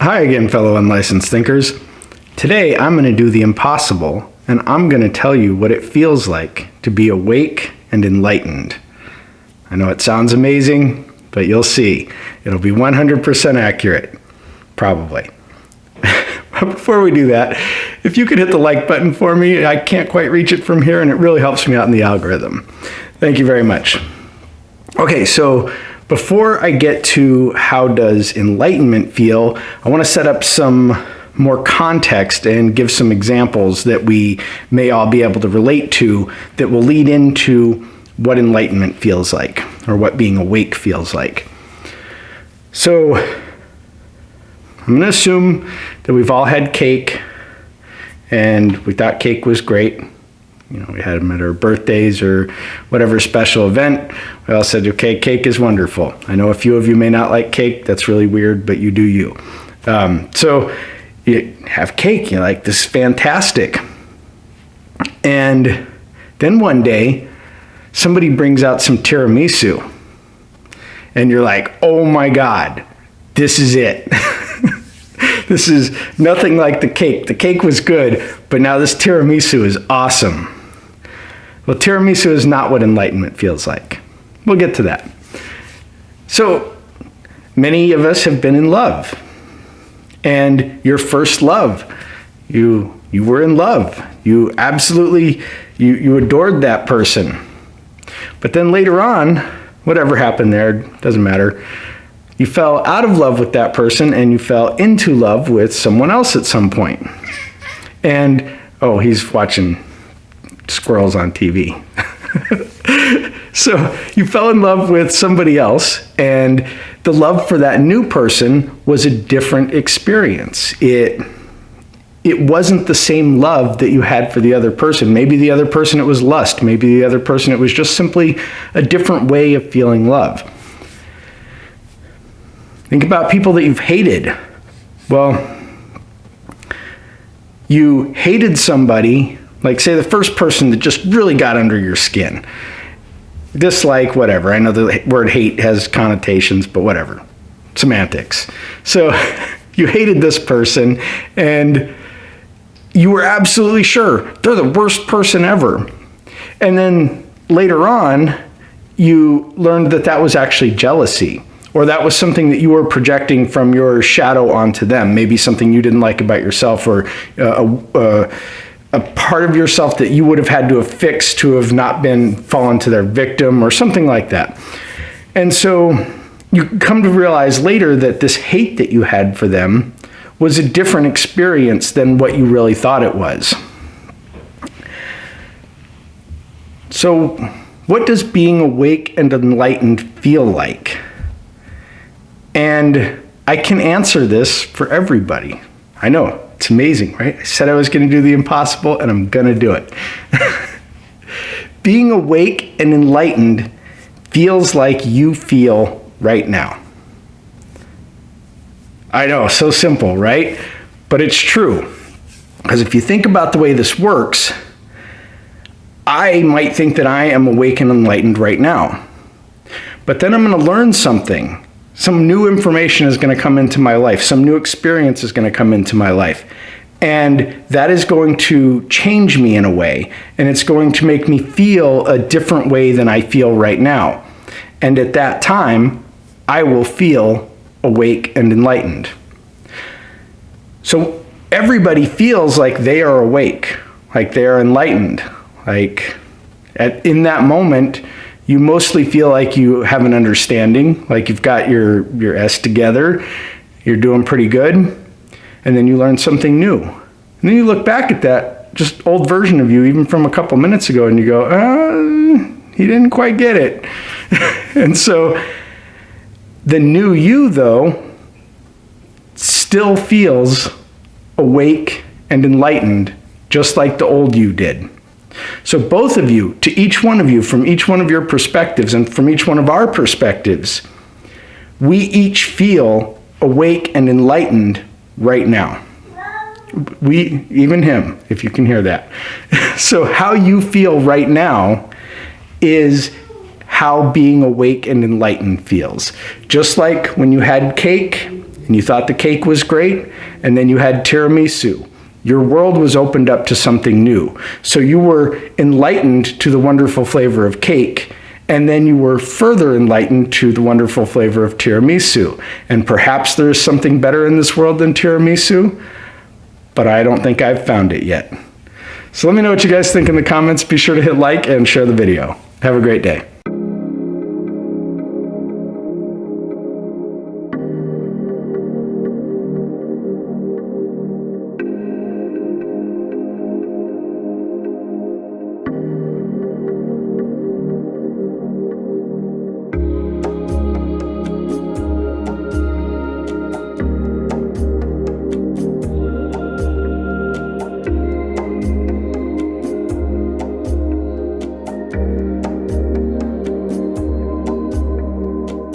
Hi again, fellow unlicensed thinkers. Today I'm going to do the impossible, and I'm going to tell you what it feels like to be awake and enlightened. I know it sounds amazing, but you'll see. It'll be 100% accurate. Probably. But before we do that, if you could hit the like button for me, I can't quite reach it from here, and it really helps me out in the algorithm. Thank you very much. Okay, so before I get to how does enlightenment feel, I want to set up some more context and give some examples that we may all be able to relate to that will lead into what enlightenment feels like, or what being awake feels like. So I'm going to assume that we've all had cake, and we thought cake was great. You know, we had them at our birthdays or whatever special event. We all said, okay, cake is wonderful. I know a few of you may not like cake. That's really weird, but you do you. So you have cake. You're like, this is fantastic. And then one day, somebody brings out some tiramisu. And you're like, oh my God, this is it. This is nothing like the cake. The cake was good, but now this tiramisu is awesome. Well, tiramisu is not what enlightenment feels like. We'll get to that. So, many of us have been in love. And your first love, you were in love. You absolutely, you adored that person. But then later on, whatever happened there, doesn't matter. You fell out of love with that person and you fell into love with someone else at some point. And, oh, he's watching squirrels on TV. So you fell in love with somebody else, and the love for that new person was a different experience. It wasn't the same love that you had for the other person. Maybe the other person it was lust. Maybe the other person it was just simply a different way of feeling love. Think about people that you've hated. Well, you hated somebody, like say the first person that just really got under your skin. Dislike, whatever. I know the word hate has connotations, but whatever. Semantics. So you hated this person and you were absolutely sure they're the worst person ever. And then later on, you learned that that was actually jealousy, or that was something that you were projecting from your shadow onto them. Maybe something you didn't like about yourself, or a part of yourself that you would have had to have fixed to have not been fallen to their victim, or something like that. And so you come to realize later that this hate that you had for them was a different experience than what you really thought it was. So what does being awake and enlightened feel like? And I can answer this for everybody. I know, it's amazing, right? I said I was going to do the impossible, and I'm going to do it. Being awake and enlightened feels like you feel right now. I know, so simple, right? But it's true. Because if you think about the way this works, I might think that I am awake and enlightened right now. But then I'm going to learn something. Some new information is going to come into my life. Some new experience is going to come into my life. And that is going to change me in a way. And it's going to make me feel a different way than I feel right now. And at that time, I will feel awake and enlightened. So everybody feels like they are awake, like they are enlightened. Like in that moment, you mostly feel like you have an understanding, like you've got your S together, you're doing pretty good, and then you learn something new. And then you look back at that just old version of you, even from a couple minutes ago, and you go, he didn't quite get it. And so the new you, though, still feels awake and enlightened, just like the old you did. So both of you, to each one of you, from each one of your perspectives and from each one of our perspectives, we each feel awake and enlightened right now. We, even him, if you can hear that. So how you feel right now is how being awake and enlightened feels. Just like when you had cake and and you thought the cake was great, and then you had tiramisu. Your world was opened up to something new. So you were enlightened to the wonderful flavor of cake, and then you were further enlightened to the wonderful flavor of tiramisu. And perhaps there's something better in this world than tiramisu, but I don't think I've found it yet. So let me know what you guys think in the comments. Be sure to hit like and share the video. Have a great day.